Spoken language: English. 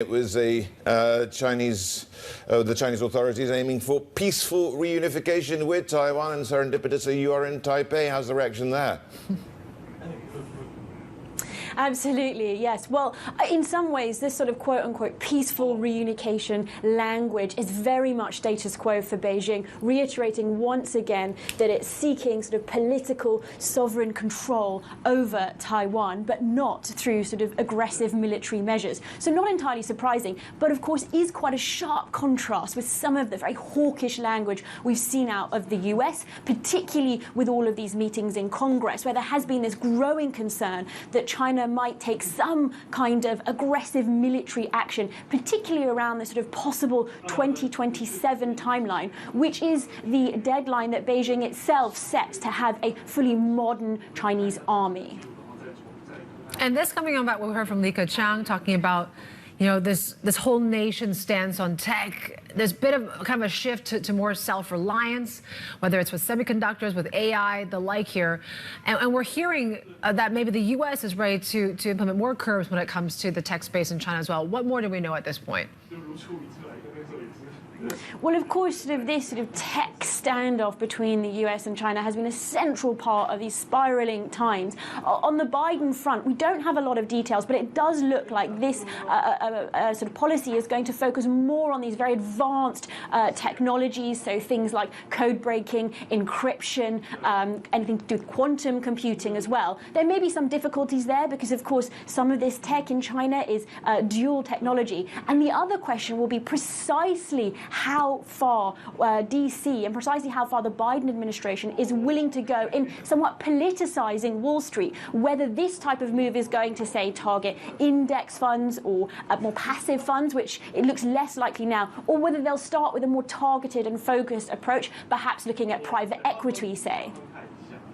It was the Chinese authorities aiming for peaceful reunification with Taiwan, and serendipitously you are in Taipei. How's the reaction there? Absolutely, yes. Well, in some ways, this sort of quote-unquote peaceful reunification language is very much status quo for Beijing, reiterating once again that it's seeking sort of political sovereign control over Taiwan, but not through sort of aggressive military measures. So not entirely surprising, but of course is quite a sharp contrast with some of the very hawkish language we've seen out of the US, particularly with all of these meetings in Congress, where there has been this growing concern that China might take some kind of aggressive military action, particularly around the sort of possible 2027 timeline, which is the deadline that Beijing itself sets to have a fully modern Chinese army. And this coming on back what we heard from Li Keqiang talking about, you know, this whole nation stance on tech. There's a bit of kind of a shift to more self-reliance, whether it's with semiconductors, with AI, the like here. And we're hearing that maybe the U.S. is ready to implement more curbs when it comes to the tech space in China as well. What more do we know at this point? Well, of course, this sort of tech standoff between the US and China has been a central part of these spiraling times. On the Biden front, we don't have a lot of details, but it does look like this sort of policy is going to focus more on these very advanced technologies, so things like code breaking, encryption, anything to do with quantum computing as well. There may be some difficulties there because, of course, some of this tech in China is dual technology. And the other question will be precisely how far DC and precisely how far the Biden administration is willing to go in somewhat politicizing Wall Street, whether this type of move is going to, say, target index funds or more passive funds, which it looks less likely now, or whether they'll start with a more targeted and focused approach, perhaps looking at private equity, say.